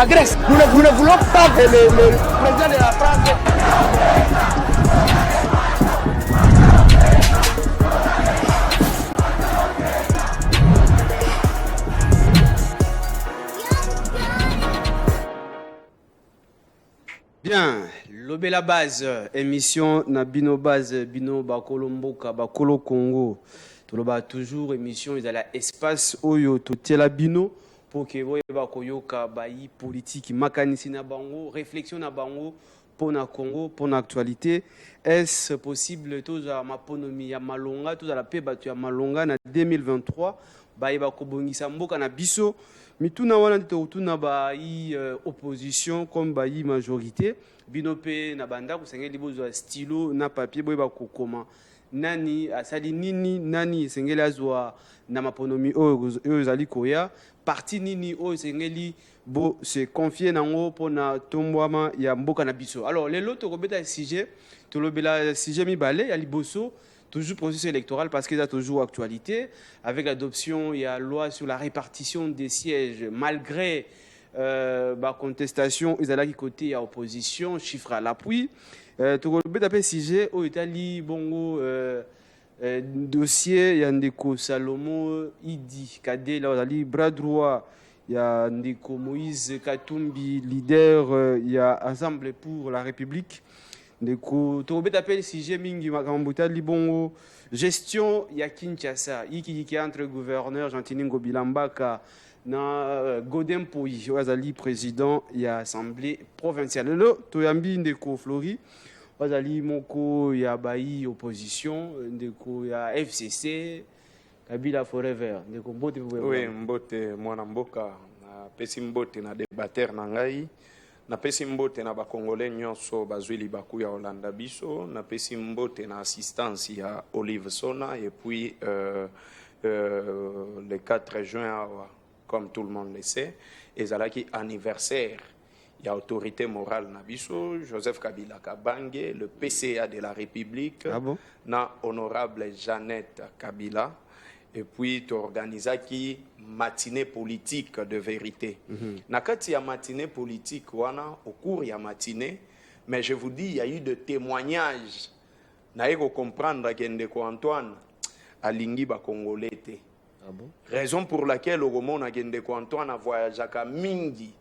la Grèce. Nous ne voulons pas que le président de la France... Bien, lobé la base, émission na bino base, bino bakolo mboka, bakolo Congo. Toloba toujours émission ils a la espace oyo totiela bino pour que boye bakoyoka bayi politique makanisi na bango, réflexion na bango pour na Congo, pour na actualité. Est-ce possible tous à maponomi ya malonga, tous à la paix batu ya malonga na 2023 bayi bakobongisa mboka na biso. Mituna wana tuna bayi opposition comme bayi majorité binope na banda kusengeli bozo stylo na papier boye bakokoma nani asali nini nani sengeli azwa na maponomi oyo zali koya parti nini oyo sengeli bo se confier nango pona tombwama ya mboka na biso. Alors lelo tokobeta sujet tolobela sujet mibale ya liboso toujours processus électoral parce qu'il y a toujours actualité avec l'adoption il y a loi sur la répartition des sièges malgré contestation ils allaient côté à opposition chiffre à l'appui tout le bête sujet au Italie bongo dossier il y a ndeko Salomo Idi Kade là ali bras droit il y a ndeko Moïse Katumbi leader il y a Ensemble pour la République ndeko to bête appel sujet mingi makambuta libongo gestion ya Kinshasa iki entre gouverneur Jean-Tiningo Bilambaka na Godin Poyi wazali président ya assemblée provinciale lo toyambi ndeko Flori wazali moko ya bayi opposition ndeko ya FCC Kabila forever ndeko mbote oui mbote mwana mboka na pesi mbote na débatteur na ngai na pesi mbote na bakongolais nyonso bazwili baku ya Holanda biso na pesi mbote na assistance ya Olive Sona et puis le 4 juin comme tout le monde le sait ezalaki anniversaire ya autorité morale na biso Joseph Kabila Kabange le PCA de la République na honorable Jeannette Kabila et puis tu organisaki matinée politique de vérité. Na kati ya matinée politique wana au cours ya matinée mais je vous dis il y a eu de témoignages na eko comprendre que ndeko Antoine alingi ba congolais te. Raison pour laquelle au Romona ndeko Antoine a voyagé à mingi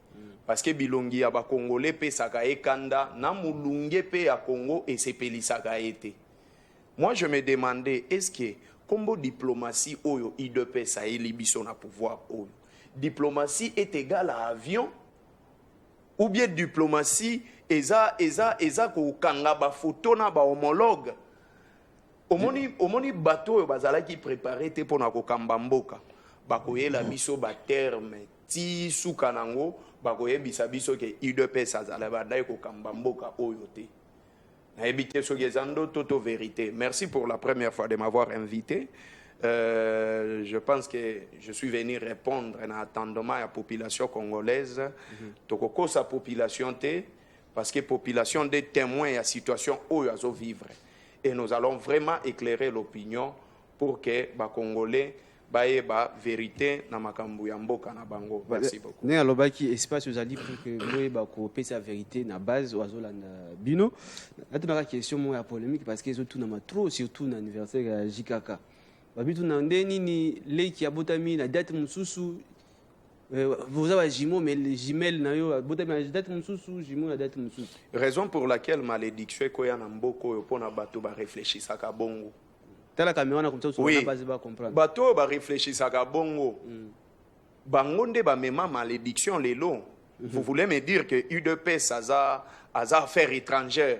parce que bilongi ya ba congolais pe saka ekanda na mulunge pe ya Congo et sepelisaka ete. Moi je me demandais est-ce que combo diplomatie oyo IDP ça biso na pouvoir oyo diplomatie est égale à avion ou bien diplomatie eza ko kanga ba photo na ba homologue omoni bateau oyo bazalaki préparé te pona ko kamba mboka bakoyela biso ba terme ti suka nango bakoyebisa biso ke IDP ça zala bandai ko kamba mboka oyo te. Toto vérité. Merci pour la première fois de m'avoir invité. Je pense que je suis venu répondre en attendant à la population congolaise. Tokoko sa population te parce que population des témoins à la situation où ils vivre. Et nous allons vraiment éclairer l'opinion pour que les Congolais baye ba vérité na makambu ya mboka na bango. Merci beaucoup. Ne alobaki espace uzali pour que boye ba ko pesa vérité na base wazolanda bino. Atuna question mo ya polémique parce que surtout na trop surtout na anniversaire ya JKK. Babitu na ndeni ni leki ya botami na date mususu vous avez jimo mais les jumelles na yo botami na date mususu jimo na date mususu. Raison pour laquelle malédiction ko ya na mboko yo pona bato ba réfléchir saka bongo. Oui. Bato ba réfléchissaka bongo. Bango nde ba mema malédiction lelo. Vous voulez me dire que UDPS aza affaire étrangère.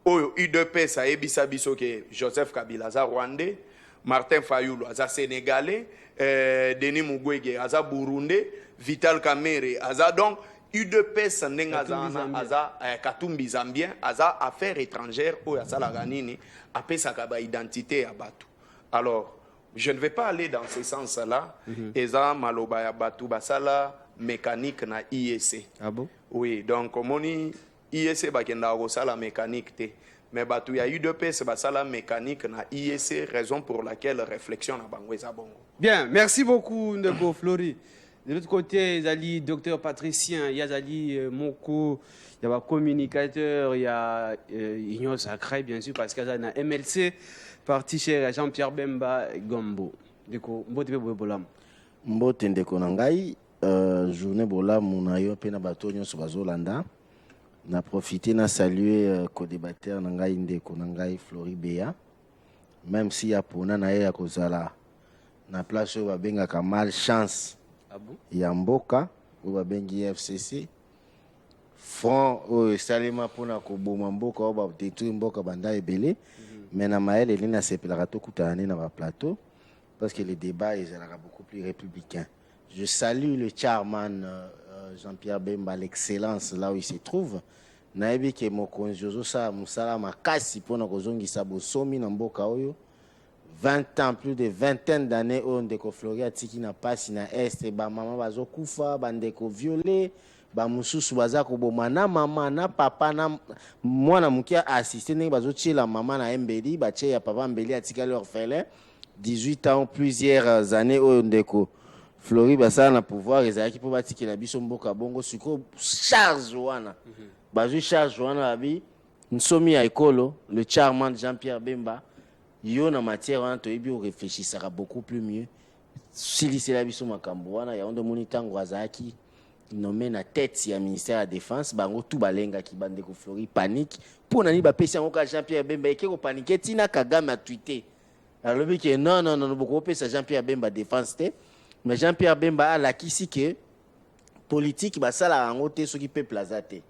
Oyo UDPS a ebisa biso ke Joseph Kabila aza rwandais, Martin Fayulu aza sénégalais, Denis Mukwege aza burundais, Vital Kamerhe aza donc UDPS ndenga aza Katumbi zambien aza affaire étrangère oyo asalaka nini apesaka ba identité ya bato. Alors je ne vais pas aller dans ce sens là. Eza maloba ya bato basala mécanique na IEC. Ah bon? Oui, donc moni IEC bakenda ko sala mécanique te mais bato ya UDPS basala mécanique na IEC, raison pour laquelle réflexion na bango eza bongo. Bien, merci beaucoup Ndeko Flori. De l'autre côté, il y a le docteur Patricien, il y a Moko, il y a communicateur, il y a Union Sacrée, bien sûr, parce qu'il y a un MLC, parti chez Jean-Pierre Bemba Gombo. Du coup, Mbote Bolam. Mbote Ndeko Nangai, journée Bolam, mon aïe, pena bateau, Nyon Sobazolanda. Na profité, na salué co-débatteur Nangai Ndeko Nangai Floribéa. Même si y a pour Nanae à Kozala, na place où va benga mal chance. Yamboka ou babengi FCC front o salima pona ko boma mboka o ba détruire mboka banda ebele mais na mael et na sepelaka to kutana na ba plateau parce que les débats ils sont beaucoup plus républicains. Je salue le chairman Jean-Pierre Bemba l'excellence là où il se trouve naebi ke mokonzi jozo sa musala makasi pona kozongisa bosomi na mboka oyo 20 ans, plus de vingtaine d'années, on déco Floria tiki na passe na est, ba maman bazo kufa, ba ndeko violé, ba mususu baza ko boma na maman na papa na mwana mukia assisté ne bazo tie la maman na Mbeli, ba tie ya papa Mbeli atika l'orphelin 18 ans plusieurs années on déco Flori basa na pouvoir ezaki po batiki na biso mboka bongo suko charge wana. Bazo charge wana abi nsomi ya ekolo le charmant Jean-Pierre Bemba. Yo na matière on to ebi réfléchissera beaucoup plus mieux si c'est la biso makambo wana ya ondo monitango azaki nommé na tête ya ministère de la défense bango tout balenga ki bande ko Flori panique pour nani ba pesi yango ka Jean-Pierre Bemba eke ko paniquer tina Kagame a tweeté alors bi que non beaucoup pesa Jean-Pierre Bemba défense té mais Jean-Pierre Bemba a la kisi que politique ba sala yango té ce qui peuple azate.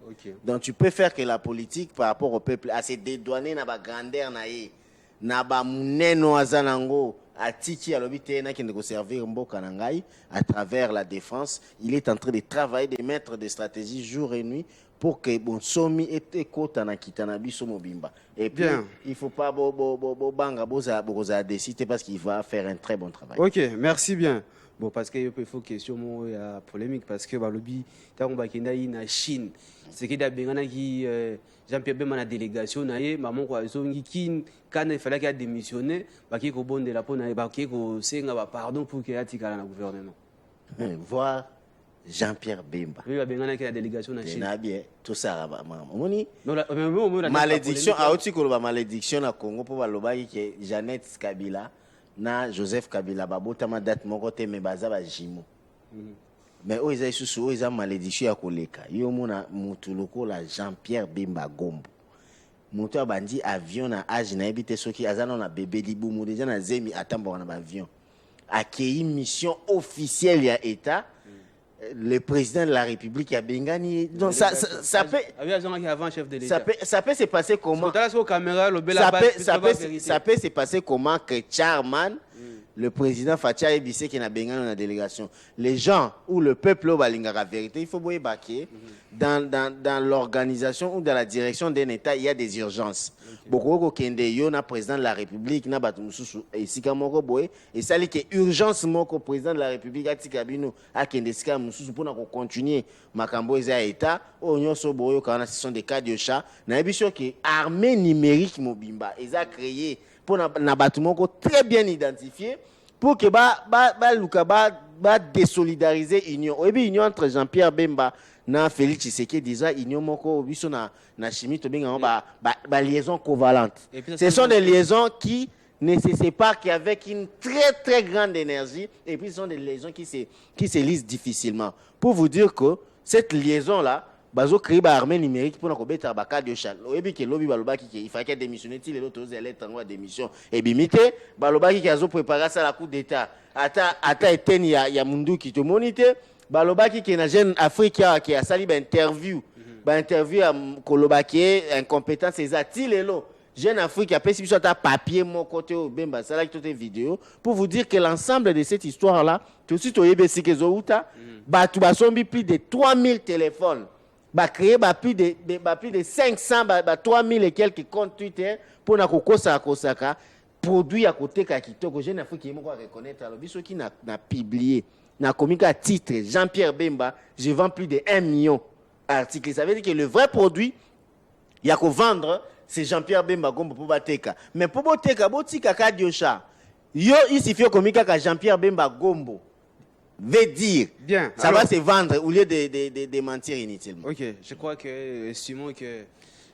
Donc tu peux faire que la politique par rapport au peuple à se dédouaner na ba grandeur na ye na ba muneno azanango atiki alobi te na kende ko servir mboka na ngai à travers la défense. Il est en train de travailler, de mettre des stratégies jour et nuit pour que bon somi ete kota na kitana biso mobimba. Et puis bien. Il faut pas banga boza décider parce qu'il va faire un très bon travail. OK, merci bien. Bon, parce qu'il faut question il y a polémique parce que balobi tant on va kenda na Chine c'est que da bengana qui Jean-Pierre Bemba na délégation na ye maman ko azongi kin quand il fallait qu'il a démissionné ba ki ko bonde la pona ba ki ko senga ba pardon pour qu'il atikala na gouvernement. Voir Jean-Pierre Bemba. Oui, ba bengana qui la délégation na Chine. Na bien tout ça ba moni. Non la malédiction a aussi ko ba malédiction na Congo pour ba loba ki Jeannette Kabila na Joseph Kabila babotama date moko te me baza ba jimo. Mais o ezai susu o eza malédiction ya koleka. Yo mona mutu lokola Jean-Pierre Bemba Gombo. Mutu abandi avion na âge na ebite soki azana na bébé libumu déjà na zemi atamba na ba avion. Accueilli mission officielle ya état. Le président de la République a bengani. Donc ça peut ça peut se passer comment? Ça peut se passer comment que Charman le président Fatia Ebissé qui n'a bengani dans la délégation. Les gens ou le peuple au balinga la vérité, il faut boyer baquer dans l'organisation ou dans la direction d'un état, il y a des urgences. Beaucoup kende yo na président de la République na batu mususu et sika moko boye et ça li que urgence moko président de la République atika bino akende sika mususu pona ko continuer makambo eza état o nyoso boyo kana ce sont des cas de chat na biso que armée numérique mobimba eza créé pour na batu moko très bien identifié pour que ba désolidariser union et bi union entre Jean-Pierre Bemba na Félix Tshisekedi déjà union moko biso na chimie to benga ba liaison covalente. Ce sont des liaisons qui ne se séparent qu'avec une très très grande énergie et puis ce sont des liaisons qui se lisent difficilement. Pour vous dire que cette liaison là bazo créer ba armée numérique pour na ko beta ba cas de chal. Oyebi ke lobi balobaki ke il fallait démissionner ti lelo tozo lettre en démission et bimité balobaki ke azo préparer ça la coup d'état ata eteni ya munduki to monite balobaki ke na jeune Afrique qui a sali ba interview à kolobaki incompétence ezati lelo jeune Afrique a pesi biso ta papier mon côté au Bemba ça là qui toute vidéo pour vous dire que l'ensemble de cette histoire là tout de suite oyebesi ke zo uta batu basombi plus de 3000 téléphones ba créer plus de 500 3000 et quelques comptes Twitter pour na kokosa kosaka produit à côté ka kitoko jeune Afrique qui moko reconnaître alors biso qui na publié na communiqué titre Jean-Pierre Bemba je vends plus de 1 million articles. Ça veut dire que le vrai produit il y a qu'à vendre c'est Jean-Pierre Bemba Gombo pour bateka mais pour bateka botika ka diosha yo il suffit communiqué ka Jean-Pierre Bemba Gombo veut dire. Bien. Ça va se vendre au lieu de mentir inutilement. Ok, je crois que, estimons que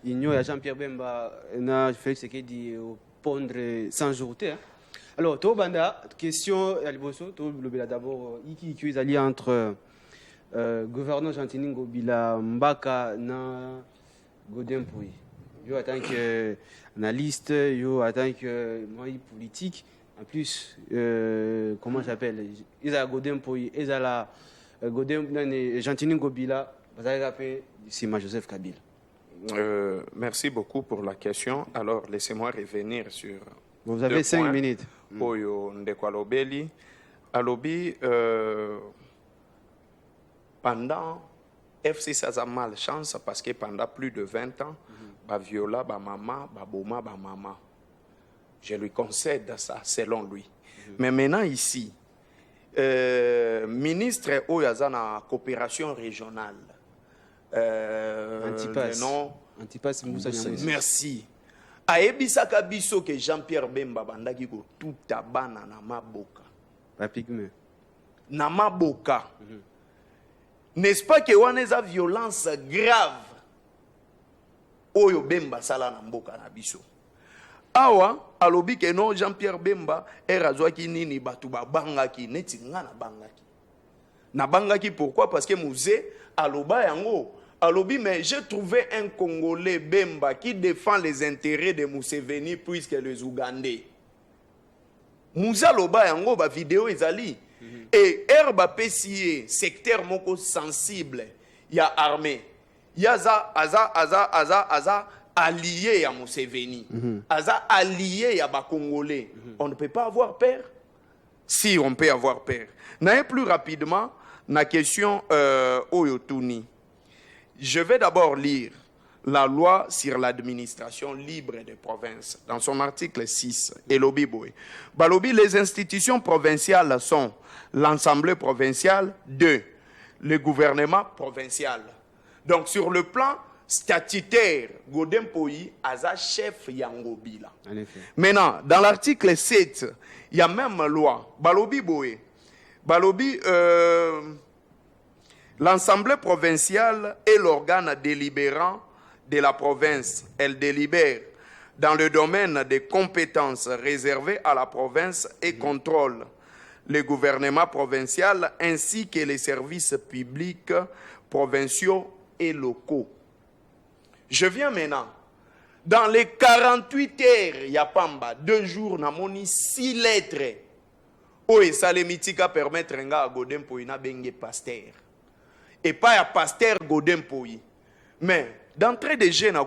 il y a Jean-Pierre Bemba, n'a fait ce qu'il dit pondre sans jourter. Hein. Alors, Tobanda, question à l'Iboso, d'abord, qui est allié entre gouverneur Gentini Ngobila Mbaka na Godin Pouy. Yo, en tant qu'analyste, yo, en tant que politique, en plus, comment j'appelle, ils ont Godin Pouy, ils ont la Gentini Ngobila, vous avez appelé Sima Joseph Kabila. Merci beaucoup pour la question. Alors, laissez-moi revenir sur. Vous avez 5 minutes. Oyo ndeko alobeli. Alobi, pendant FC ça a malchance parce que pendant plus de 20 ans, ba viola, ba maman, ba boma, ba maman. Je lui concède ça, selon lui. Mais maintenant ici, ministre Oyazana coopération régionale. Antipas Moussa. Merci. Aebisaka biso que Jean-Pierre Bemba bandaki ko tuta bana na maboka. Na maboka. N'est-ce pas que waneza violence grave oyo Bemba sala na mboka na biso. Awa alobi que non Jean-Pierre Bemba erazwaki nini batu babangaki neti ngana bangaki. Na bangaki pourquoi? Parce que musée aloba yango alobi, mais j'ai trouvé un Congolais Bemba qui défend les intérêts de Museveni plus que les Ougandais. Moussa loba yango ba vidéo ezali. Et herba PCA, secteur moko sensible, il y a armée. Il y a aza allié ya Museveni. Aza allié ya ba Congolais. On ne peut pas avoir peur. Si on peut avoir peur. N'ayez plus rapidement la question Oyotuni. Je vais d'abord lire la loi sur l'administration libre des provinces, dans son article 6, Elobi Boy. Balobi, les institutions provinciales sont l'Assemblée provinciale, 2, le gouvernement provincial. Donc sur le plan statutaire, Godin Pouy a chef Yangobila. Maintenant, dans l'article 7, il y a même loi. Balobi Boy. Balobi, l'Assemblée provinciale est l'organe délibérant de la province. Elle délibère dans le domaine des compétences réservées à la province et contrôle le gouvernement provincial ainsi que les services publics provinciaux et locaux. Je viens maintenant. Dans les 48 heures, Yapamba, 2 jours, namoni 6 lettres. Oye, Salemitika permettre à Godin Pouy na bengue pasteur. Et pas à pasteur Godin Pouy. Mais d'entrée de jeunes, à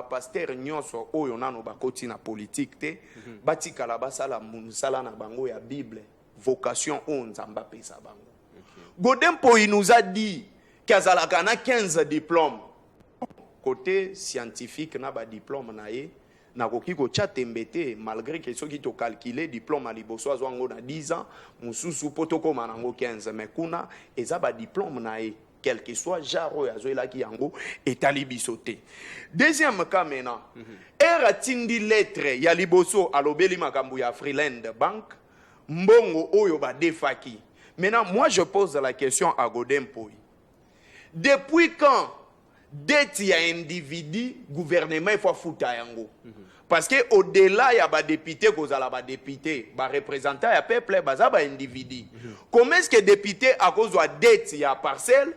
pasteur nyonso oyo nano bakoti na politique te, batika la basala munsala na bango ya Bible, vocation on nzamba pesa bango. Godin Pouy nous a dit qu'azalaka na 15 diplômes. Côté scientifique na ba diplôme na ye, na koki ko tembete malgré que ceux qui to calculer diplôme à liboso azwango na 10 ans, mususu potoko manango 15 mais kuna eza ba diplôme na ye. Quel que soit Jaro Yazoela qui yango et talibisoté. Deuxième cas maintenant, era tindi lettre ya liboso alobeli makambu ya Freeland Bank, mbongo oyo ba defaki. Maintenant, moi je pose la question à Godin Pouy. Depuis quand dette ya individu, gouvernement il faut fouta yango? Parce que au-delà il y a ba député kozala ba député, ba représentant ya peuple baza ba individu. Comment est-ce que député à cause de dette ya parcelle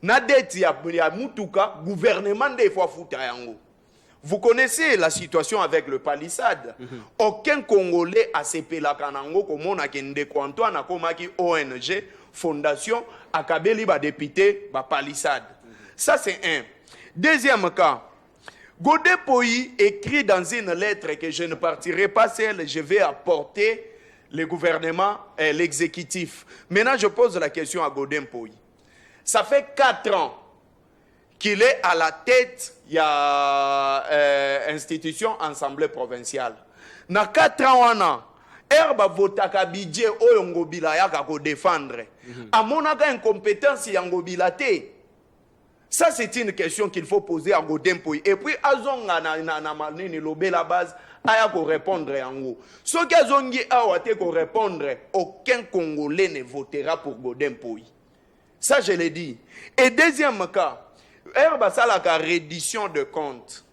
na dette ya mutuka gouvernement des fois fouta yango? Vous connaissez la situation avec le palissade. Aucun Congolais a sepé la kanango comme on a kende Antoine a komaki ONG fondation akabeli ba député ba palissade. Ça c'est un. Deuxième cas, Godin Pouy écrit dans une lettre que je ne partirai pas seul, je vais apporter le gouvernement et l'exécutif. Maintenant, je pose la question à Godin Pouy. Ça fait 4 ans qu'il est à la tête de l'institution Assemblée provinciale. Dans 4 ans, on a herba votaka budget oyo ngobila yaka ko défendre. Amonaka incompétence ya ngobila te. Ça, c'est une question qu'il faut poser à Godin Poyi. Et puis, azonga na manini lobé la base, aya ko répondre en haut. Ce qu'azongi awate ko répondre, aucun Congolais ne votera pour Godin Poyi. Ça, je l'ai dit. Et deuxième cas, ça la reddition de compte.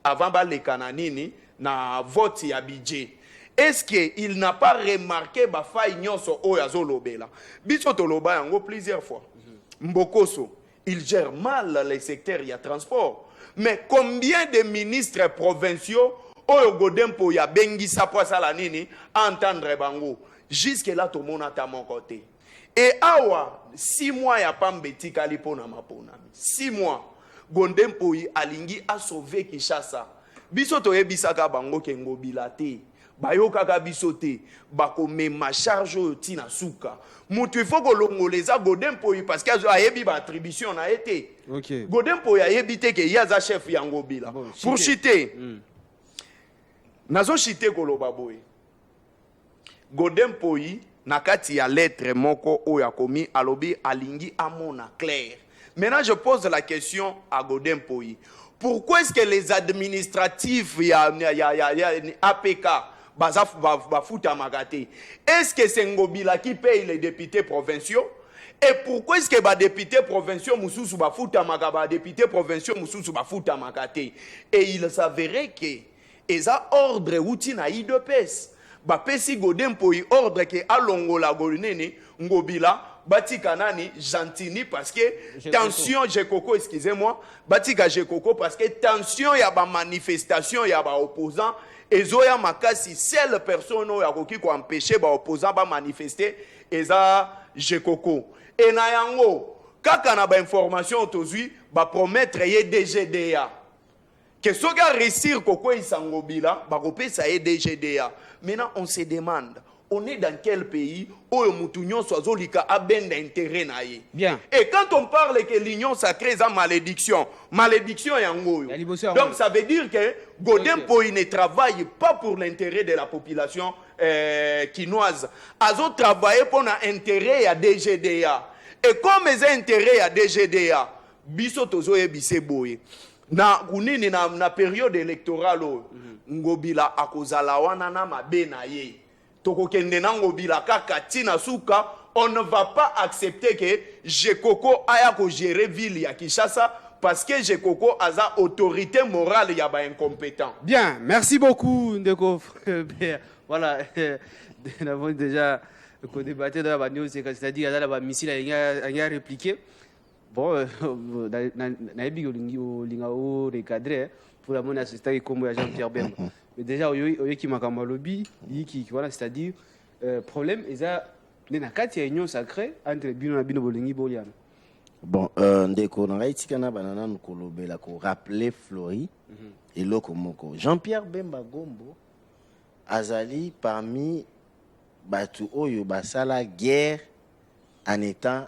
Avant les Kananini, na vote ya budget. Est-ce qu'il n'a pas remarqué ba faille nyonso oyazo lobela? Biso to loba yango plusieurs fois. Mbokoso, il gère mal les secteurs, il y a transport. Mais combien de ministres provinciaux oyo Godin Poyi ya bengi sa poisa la nini entendre bango? Jusque là tout le monde est à mon côté. Et awa 6 mois ya pambeti kalipo na maponami. 6 mois Godin Poyi alingi a sauvé Kinshasa. Biso to yebisaka bango ke ngobila te. Bayokaka biso te. Bako mema charge oyo tina suka. Mutu il faut que l'ongoleza Godin Poyi parce que a yebi ba attribution na été. OK. Godin Poyi a yebite ke yaza chef ya ngobila. Bon, pour chiter. Nazo chiter koloba boy. Godin Poyi nakati ya lettre moko oyo akomi alobi alingi amona clair. Maintenant je pose la question à Godin Poyi. Pourquoi est-ce que les administratifs ya APK bafuta magate? Est-ce que c'est Ngobila qui paye les députés provinciaux? Et pourquoi est-ce que les députés provinciaux mususu bafuta magaba députés provinciaux mususu bafuta magate? Et il s'avérait que eza ordre outi na IDPS. Bapesi Godin Poyi ordre que alongola golinene Ngobila Batika nani Gentini parce que tension Jekoko, excusez-moi, Batika Jekoko parce que tension ya ba manifestation ya ba opposant ezoya makasi seule personne oyo akoki ko empêcher ba opposant ba manifester eza Jekoko. Et na yango kaka na ba information tozui ba promettre ye DGDA que soga réussir koko isangobila ba kopesa ye DGDA. Maintenant on se demande, on est dans quel pays où l'union soit a ben d'intérêt naïe. Bien. Et quand on parle que l'union sacrée est en malédiction, malédiction est en goyo. Donc ça veut dire que Godin Poyi ne travaille pas pour l'intérêt de la population quinoise. Azo travaille pour l'intérêt à DGDA. Et comme les intérêts à DGDA, biso tozo e bise boye. Na kunini na période électorale ngobila akozala wana na mabe na ye. On ne va pas accepter que Jekoko aya ko gérer ville ya Kinshasa parce que Jekoko a sa autorité morale ya ba incompétent. Bien, merci beaucoup Ndeko. Voilà, nous avons déjà débattu dans la news, c'est-à-dire qu'il y a la missile à répliquer. Bon, naïbi au recadré pour la monnaie assistée comme Jean-Pierre Bemba. Mais déjà, qui m'a lobby, voilà, c'est-à-dire, problème, il y a une union sacrée entre Bino et Bino Bolingi Bolian. Bon, ndeko na Haïti kana banana nkolobela ko rappeler Flori et Lokomoko. Jean-Pierre Bemba Gombo azali parmi batu oyo basala guerre en étant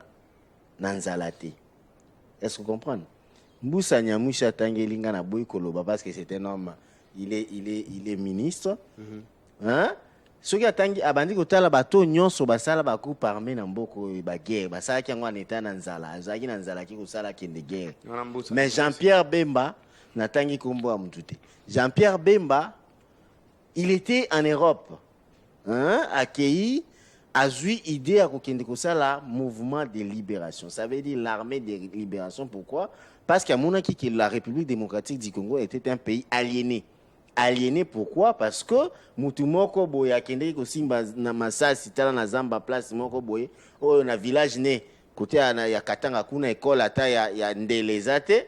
nanzalate. Est-ce que vous comprenez? Mboussa Nyamusha Tangelinga na boy koloba parce que c'est un homme. Il est ministre. Hein? Ce qui a tangi abandi kotala bato nyonso basala ba coup parmi na mboko ba guerre basala ki ngwa neta na nzala azaki na nzala ki kosala kende guerre. Mais Jean-Pierre Bemba na tangi kombo a mutute. Jean-Pierre Bemba il était en Europe. Hein? Accueilli a eu idée à kokende kosala mouvement de libération. Ça veut dire l'armée de libération. Pourquoi? Parce qu'à mon avis que la République démocratique du Congo était un pays aliéné. Aliéné pourquoi? Parce que mutu moko boye akende ko simba na masasi tala na zamba place moko boye o na village ne côté ya Katanga kuna école ata ya ndelezate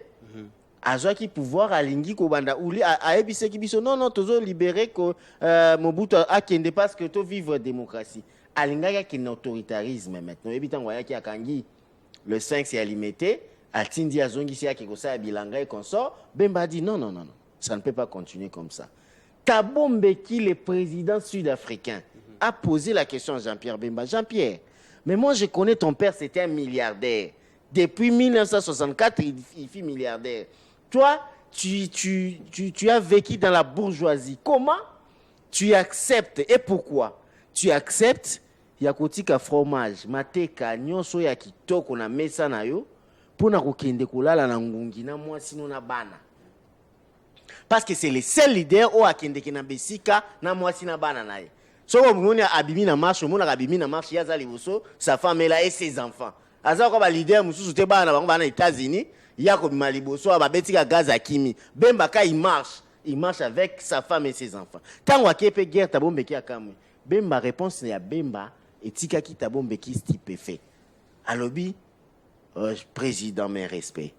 azwaki pouvoir alingi ko banda uli a ebiseki biso non tozo libérer ko Mobutu akende parce que to vivre démocratie alinga ki autoritarisme maintenant ebitango yaki akangi le 5 c'est limité atindi azongisi yaki ko sa bilanga et consort Bemba dit non ça ne peut pas continuer comme ça. Thabo Mbeki, le président sud-africain, a posé la question à Jean-Pierre Bemba. Jean-Pierre, mais moi je connais ton père, c'était un milliardaire. Depuis 1964, il fut milliardaire. Toi, tu as vécu dans la bourgeoisie. Comment tu acceptes et pourquoi tu acceptes yakotika fromage, mateka, nyonso ya kitoko na mesa na yo pour na kokende kolala na ngungi na mwasi no na bana. Parce que c'est le seul leader au akende ki na besika na mwasi na bana na ye. So on a abimi na marche, on a abimi na marche, ya za liboso, sa femme est là et ses enfants. Aza ko ba leader mususu te bana bango bana États-Unis, ya ko bima liboso ba betika gaz akimi. Bemba ka il marche avec sa femme et ses enfants. Tant wa kepe guerre tabombe ki akamwe. Bemba réponse ya Bemba etika ki tabombe ki stupéfait. Alobi président mes respects.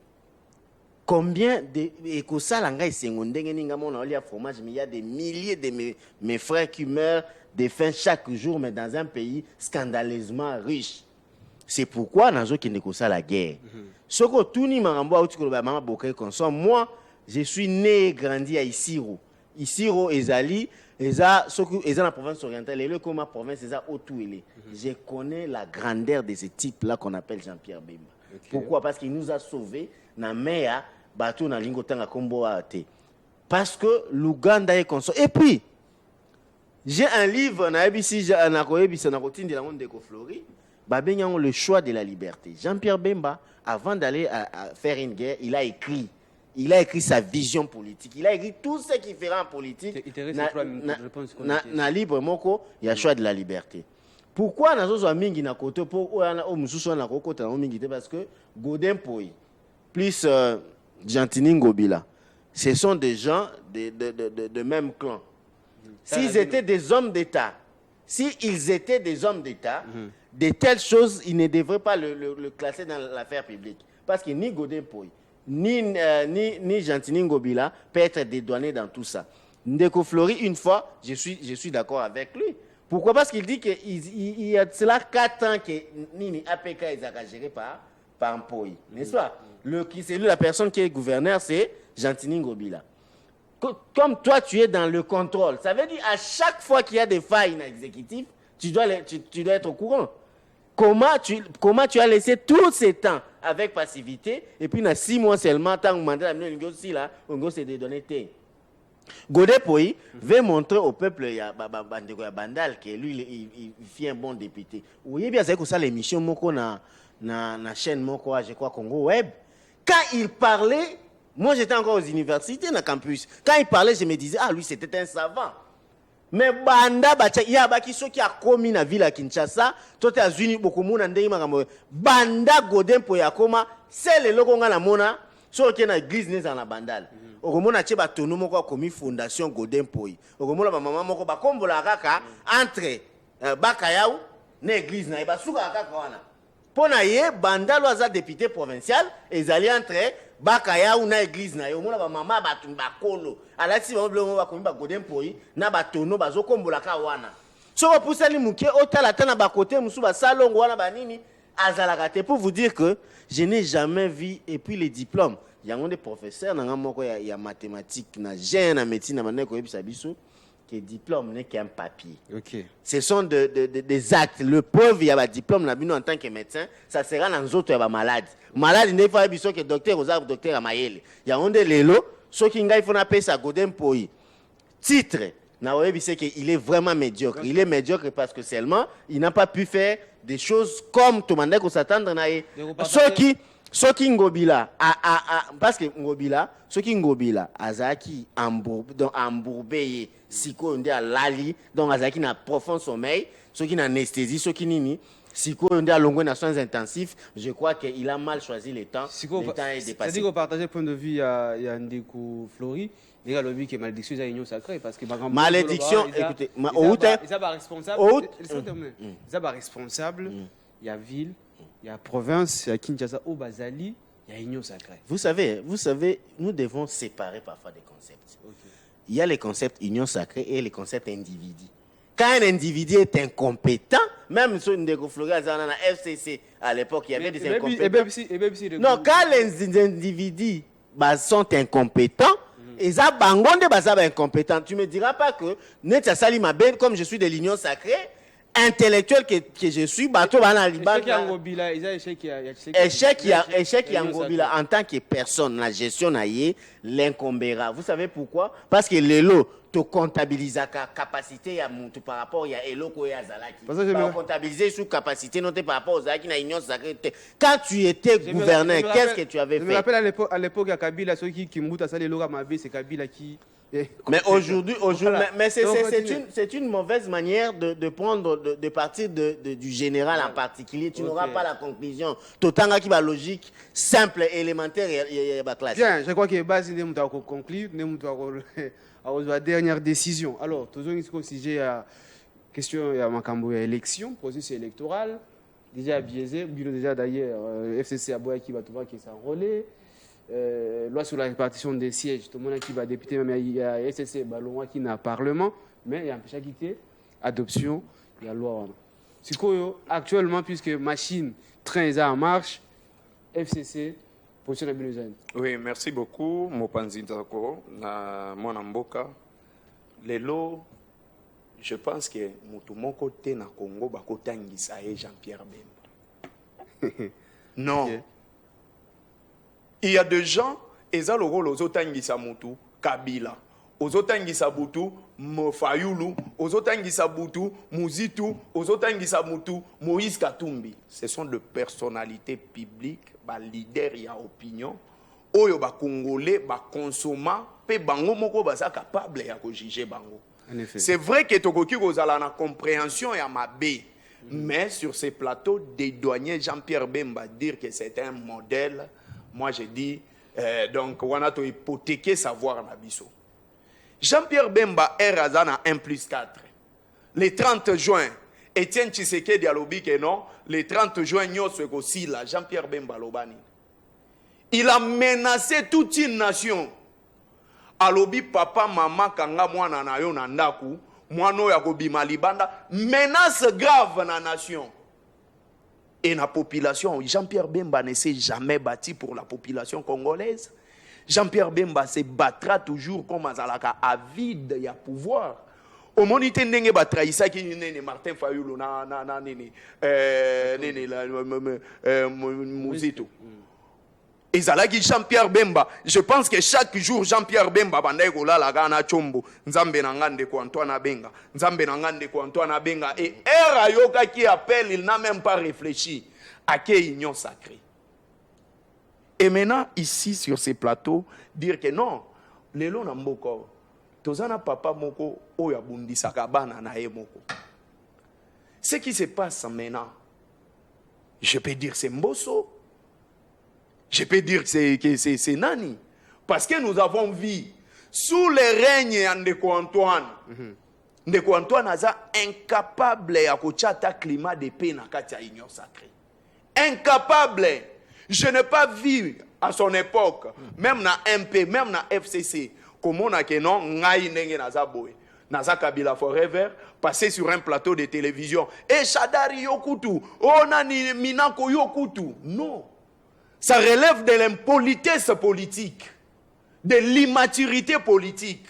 Combien de ekosalanga isengondenge ninga mona olia fromage, mais il y a des milliers de mes frères qui meurent de faim chaque jour, mais dans un pays scandaleusement riche. C'est pourquoi nazo ki nekosala la guerre. Soko tuni marambo auti ko ba mama bokai konso. Moi, je suis né et grandi à Isiro. Isiro ezali eza soko eza na province orientale, le comme province eza Otouélé. Je connais la grandeur de ce type là qu'on appelle Jean-Pierre Bemba. Okay. Pourquoi? Parce qu'il nous a sauvés na meya bateau na lingo tanga kombo ate. Parce que l'Ouganda est consort. Et puis j'ai un livre na ABC na koyebisa na kotindi la monde de Flori, babenyango le choix de la liberté. Jean-Pierre Bemba, avant d'aller à faire une guerre, il a écrit sa vision politique. Il a écrit tout ce qui fera en politique. Na libre moko, il y a choix de la liberté. Pourquoi nazo mingi na koto pour o mususu na kokota na mingi parce que Godin Poi plus Gentini Ngobila, ce sont des gens de même clan. S'ils étaient des hommes d'État, de telles choses, ils ne devraient pas le classer dans l'affaire publique. Parce que ni Godin Poi, ni Gentini Ngobila peut être dédouané dans tout ça. Ndeko Flori, une fois, je suis d'accord avec lui. Pourquoi? Parce qu'il dit qu'il y a cela 4 ans que Nini APK est géré par Mpoi. N'est-ce pas? C'est lui, la personne qui est gouverneur, c'est Gentini Ngobila. Comme toi, tu es dans le contrôle, ça veut dire à chaque fois qu'il y a des failles dans l'exécutif, tu dois être au courant. Comment tu as laissé tous ces temps avec passivité, et puis dans 6 mois seulement, tant que mandat on s'est donné. Godin Poi veut montrer au peuple Bandal que lui il fait un bon député. Oui, bien c'est que ça l'émission moko na chaîne moko je crois Congo Web. Quand il parlait, moi j'étais encore aux universités na campus. Quand il parlait, je me disais lui c'était un savant. Mais banda bacha ya baki soki a commis na ville à Kinshasa, tote azuni bokomuna ndenge makambo. Banda Godin Poi akoma, c'est le loko nga na mona, soki na église neza na Bandal. Okomona che batono moko akomi fondation Godin Poi. Okomona ba mama moko bakombola kaka entre Bakayau na église na basuka kaka wana. Pona ye Bandalo aza député provincial ezali entre Bakayau na église na yo. Omona ba mama batumba bakolo. Alati ba moblo bakomi ba Godin Poi na batono bazokombola ka wana. Soko pusali muke otala tana ba côté musu ba salongo wana banini azalaka te pour vous dire que je n'ai jamais vu et puis les diplômes. Il y a des professeurs il y a mathématiques, il y a médecine, que le diplôme n'est qu'un papier. Okay. Ce sont des actes. Le pauvre, il y a un diplôme en tant que médecin, ça sera dans les autres malades. Malade, il n'est pas que docteur Ozar, docteur Amayele. Il y a des lélo, ceux qui font appeler ça Godin Poi. Titre, il est vraiment médiocre. Il est médiocre parce que seulement, il n'a pas pu faire des choses comme tout le monde s'attendre. Soki Ngobila parce que Ngobila soki Ngobila azaki embourbé siko nde alali donc azaki na profond sommeil soki na anesthésie soki nini siko nde alongwe na soins intensifs, je crois qu'il a mal choisi le temps est dépassé. C'est-à-dire qu'on partage le point de vue à Ndeko Flori. Il y a lobby qui est malédiction à l'union sacrée parce que malédiction écoutez ils sont responsables, il y a ville, il y a province, il y a Kinshasa, au Bazali, il y a union sacrée. Vous savez, nous devons séparer parfois des concepts. Okay. Il y a les concepts union sacrée et les concepts individu. Quand un individu est incompétent, même sur Ndeko Flori à FCC à l'époque, il y avait des incompétents. Non, quand les individus sont incompétents, ils sont incompétents. Tu ne me diras pas que Netsa Salima Ben, comme je suis de l'union sacrée, intellectuel que je suis, bateau bana libanda. Échec Yangobila en tant que personne, la gestion naie l'incombera. Vous savez pourquoi? Parce que l'élo te comptabilise la capacité à monter par rapport à l'élo ko ya zalaki. Pas comptabiliser sous capacité noté par rapport aux zalaki na union sacrée. Quand tu étais gouverneur, qu'est-ce que tu avais fait? Je me rappelle à l'époque à Kabila, ceux qui moutent à ça les loga ma vie, c'est Kabila qui. Mais aujourd'hui, voilà. Mais c'est une mauvaise manière de prendre, de partir du général en particulier. Tu n'auras pas la conclusion. Totanga qui va logique, simple, élémentaire et classe. Bien, je crois que base n'est pas conclu, n'est pas la dernière décision. Alors, toujours un sujet à question à Makambo élection, processus électoral, déjà biaisé, bureau déjà d'ailleurs FCC Aboya qui va trouver qui s'enrôler. Loi sur la répartition des sièges, tout le monde qui va député, même il y a SSC, Balon qui n'a parlement, mais il y a un péché qui est adoption, il y a loi. C'est quoi actuellement, puisque machine, train est en marche, FCC, position de Benuzaïn. Oui, merci beaucoup, Mopanzi Ndako, mon amboka. Les lots, je pense que mon côté na Congo, Bakotangisa et Jean-Pierre Bemba. Non. Okay. Il y a des gens, ils ont le rôle aux Otangisa Moutou, Kabila, aux Otangisa Boutou, Mofayulu, aux Otangisa Boutou, Mouzitou, aux Otangisa Moutou, Moïse Katumbi. Ce sont des personnalités publiques, des leaders, il y a opinion. Oyo ba Congolais, ba consomma, pe bango moko ba sa capable ya ko juger bango. C'est vrai que Tokoki Kozala na compréhension ya mabé. Mais sur ces plateaux, des douaniers Jean-Pierre Bemba dire que c'est un modèle. Moi, je dis, donc, on a hypothéqué savoir Nabiso. Jean-Pierre Bemba est razana 1+4. Le 30 juin, Étienne Tshisekedi a lobby que non, le 30 juin, aussi là, Jean-Pierre Bemba Lobani. Il a menacé toute une nation. A lobby papa, maman, kanga, mwana na yo nandaku, mwano ya kobima libanda, menace grave dans la nation. Et la population, Jean-Pierre Bemba ne s'est jamais battu pour la population congolaise. Jean-Pierre Bemba se battra toujours comme Azalaka, avide, il y a pouvoir. Au moment où il y a Martin Fayulu, Mouzito. Et Zalaki Jean-Pierre Bemba, je pense que chaque jour Jean-Pierre Bemba bandeko la gana chombo, nzambe nangande ko Antoine Benga, nzambe nangande ko Antoine Benga et Erayoka qui appelle, il n'a même pas réfléchi à quelle union sacrée. Et maintenant ici sur ces plateaux dire que non, lelo na mboko, tozana papa moko oya bundisa kabana na moko. Ce qui se passe maintenant, je peux dire c'est Mbosso. Je peux dire que c'est Nani. Parce que nous avons vu, sous le règne de Ndeko Antoine, Ndeko Antoine est incapable de faire climat de paix dans la union sacrée. Incapable. Je n'ai pas vu à son époque, même dans MP, même dans FCC, comment on a que non, Ngaï Nenge Nazaboé. Naza Kabila Forever, passer sur un plateau de télévision. Et Shadari Yokutu, Onani Minako Yokutu. Non. Ça relève de l'impolitesse politique, de l'immaturité politique.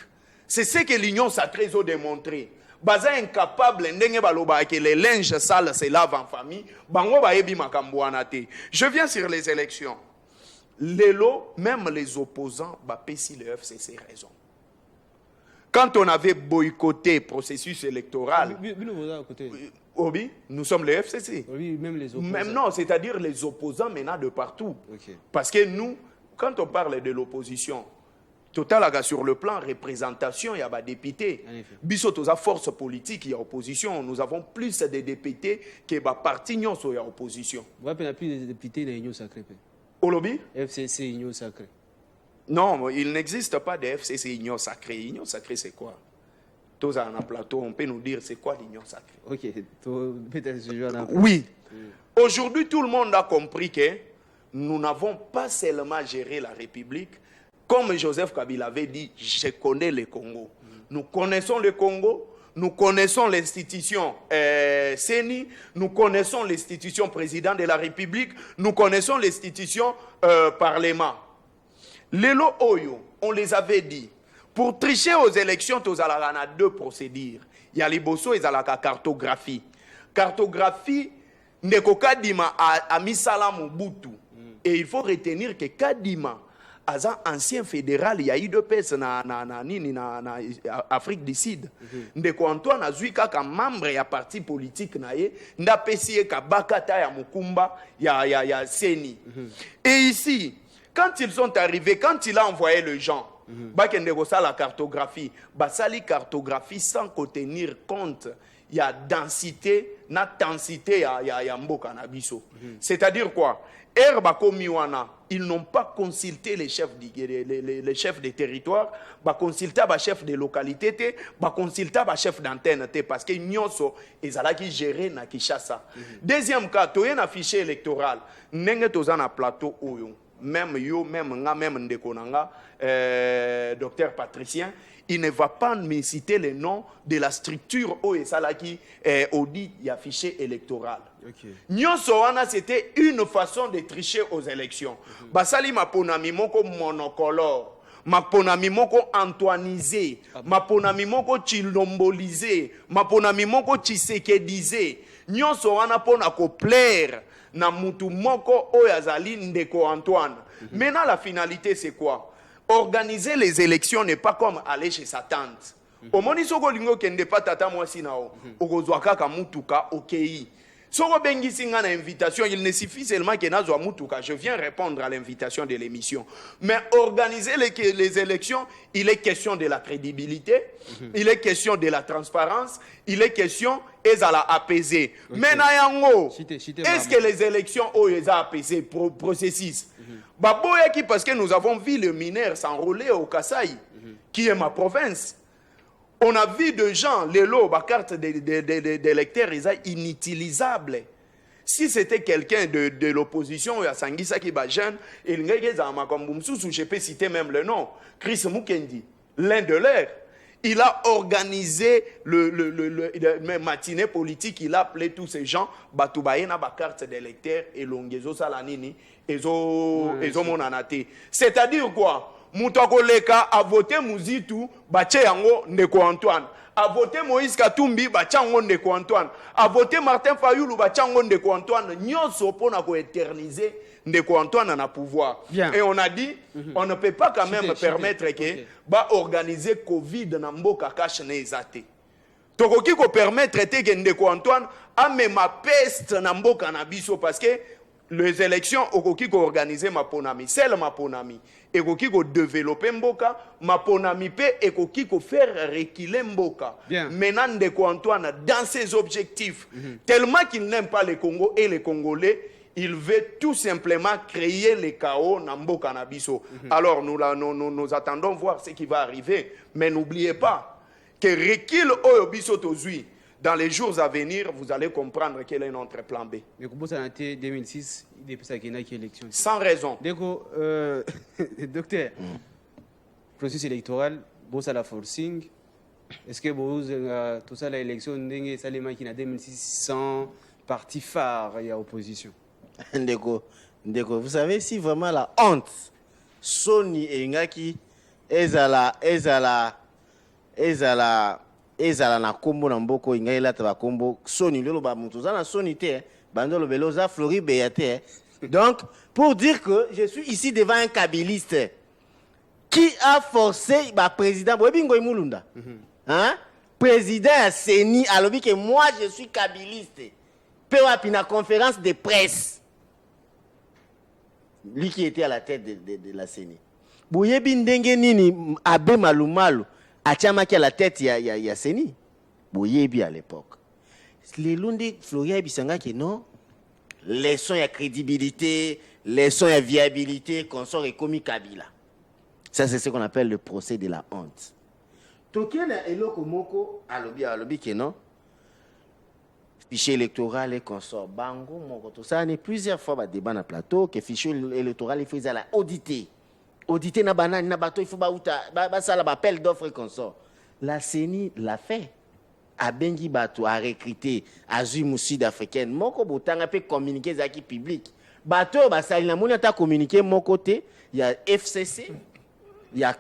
C'est ce que l'union sacrée a démontré. Baza incapable que les linges sales se lavent en famille. Je viens sur les élections. L'élo, même les opposants, si le FCC raison. Quand on avait boycotté le processus électoral, nous sommes les FCC. Oui, même les opposants. Même non, c'est-à-dire les opposants maintenant de partout. Okay. Parce que nous, quand on parle de l'opposition, total sur le plan représentation, il y a des députés. Bissot aux forces politiques, il y a opposition. Nous avons plus de députés que les partis qui sont en opposition. Vous avez plus de députés de l'Union sacrée. Au lobby FCC, Union sacrée. Non, il n'existe pas de FCC Union sacrée. Union sacrée, c'est quoi? Tous à un plateau, on peut nous dire c'est quoi l'union sacrée? Ok, peut-être. Oui. Aujourd'hui, tout le monde a compris que nous n'avons pas seulement géré la République. Comme Joseph Kabila avait dit, je connais le Congo. Nous connaissons le Congo, nous connaissons l'institution CENI, nous connaissons l'institution président de la République, nous connaissons l'institution Parlement. Lelo Oyo, on les avait dit. Pour tricher aux élections, il y a deux procédures. Il y a les bossos et la cartographie. Cartographie, ndeko Kadima a mis Salam Mobutu. Et il faut retenir que Kadima, as un ancien fédéral, il y a eu deux pèses na Afrique du Sud. Ndeko Antoine Azui kaka membre ya parti politique na ye, nda pesi ka bakata ya Mukumba ya Seni. Et ici, quand ils sont arrivés, quand il a envoyé le gens, bakendeko sa la cartographie, basali cartographie sans tenir compte ya densité na densité ya mboka na biso. C'est-à-dire quoi? Ils n'ont pas consulté les chefs des territoires, pas consulté les chefs de localité, pas consulté les chefs d'antenne, parce que Nyonso ils allaient gérer na Kinshasa. Deuxième cas, tu as un affiché électoral, n'engue tu as un plateau même Ndekonanga, docteur Patricien, il ne va pas me citer le nom de la structure qui audit l'affiché électoral. Nyonso wana c'était une façon de tricher aux élections. Basali maponami moko monocolore, maponami moko antoinisé, maponami moko chilombolisé, maponami moko chisekedisé. Nyonso wana pona ko plaire na mutu moko oyazali ndeko Antoine. Maintenant la finalité c'est quoi? Organiser les élections n'est pas comme aller chez sa tante. Au moni soko lingo kende pa tata mwasi nao, okozwaka ka mutuka okei. Soko bengi singa na invitation, il ne suffit seulement que nazwa mutuka. Je viens répondre à l'invitation de l'émission. Mais organiser les élections, il est question de la crédibilité, il est question de la transparence, il est question ezala apaiser. Mais na yango, est-ce que les élections ont apaisé processus? Baboyaki parce que nous avons vu le mineur s'enrôler au Kasaï, qui est ma province. On a vu des gens, les lots, la carte d'électeurs, ils sont inutilisables. Si c'était quelqu'un de l'opposition, il y a Sangisa qui est jeune, je peux citer même le nom, Chris Mukendi, l'un de leurs. Il a organisé le matinée politique, il a appelé tous ces gens, Batoubaïna, ba carte d'électeurs, et Longezo Salanini, et Zo Monanate. C'est-à-dire quoi? Moutakoleka a voté Mouzitou, Bache Yango, Ndeko Antoine. A voté Moïse Katumbi, Bache Yango, Ndeko Antoine. A voté Martin Fayoulou, Bache Yango, Ndeko Antoine. Nyonso pour na ko éterniser Ndeko Antoine en a pouvoir. Bien. Et on a dit, on ne peut pas quand même permettre que ba organiser Covid na mboka cache ne ezate. Tokoki ko permettre que Ndeko Antoine a même ma peste na mboka na biso parce que les élections okoki ko organiser maponami, celle maponami ekoki ko développer mboka, maponami pe ekoki ko faire reculer mboka. Maintenant Ndeko Antoine dans ses objectifs tellement qu'il n'aime pas le Congo et les Congolais, il veut tout simplement créer le chaos dans mboka na biso. Alors nous attendons voir ce qui va arriver, mais n'oubliez pas que recul oyo biso tozui. Dans les jours à venir, vous allez comprendre quel est notre plan B. Mais comment ça a été 2006, depuis ça qu'il y a une élection? Sans raison. Docteur, processus électoral, bon ça la forcing. Est-ce que vous tout ça l'élection ça les qui a 2006 sans parti phare et opposition? Ndeko, vous savez si vraiment la honte, Sony et Ngaki, ezala na kombo na mboko ingaila ta kombo Sony lelo ba mutu za na Sony te bandolo beloza Flori Beyate. Donc pour dire que je suis ici devant un kabiliste qui a forcé ba président Boebingo Imulunda. Hein? Président Seni alobi que moi je suis kabiliste. Peu api na conférence de presse. Lui qui était à la tête de la Seni. Boyebi ndenge nini Abe Malumalu Achamaki à la tête, il y a Seni. Boyebi à l'époque. Les Lundi, Floria Bissanga qui non. Leçon de crédibilité, leçon de viabilité, consort et commis Kabila. Ça, c'est ce qu'on appelle le procès de la honte. Tokena Eloko Moko, alobi qui non. Fichier électoral et consort. Bango, Moko, tout ça, on est plusieurs fois débat dans le plateau que fichier électoral, il faut auditer. Auditer na banane na bateau il faut ça la appel d'offres et consort. La CENI l'a fait. A bengi bateau a recruté Azui sud-africaine moko botanga peut communiquer zaki public. Bateau ba ça il na moni ta communiquer mon côté, il y a FCC, il y a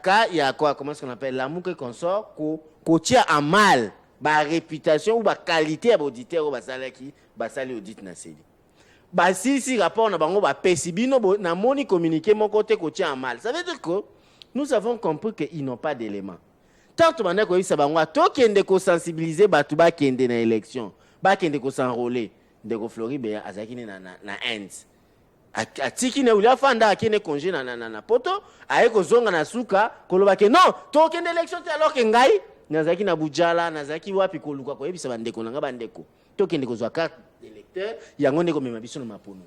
quoi comment est-ce qu'on appelle l'amour et consort ko tia à mal ba réputation ou ba qualité à auditeur ou basali audit na seli ba si rapport na bango ba pesi bino na moni communiquer mon côté ko tient mal. Ça veut dire que nous avons compris qu'ils n'ont pas d'éléments. Tant que banda ko isa bango to kende ko sensibiliser batu ba kende na élection ba kende ko s'enrôler de ko Floribé azaki na ends atiki ne ulia fanda akene congé na poto aye ko zonga na suka koloba ke non to kende élection te alors que ngai nazaki na bujala nazaki wapi koluka ko yebisa bandeko nanga bandeko to kende ko zwa carte d'électeur yango ndeko mema biso na mapono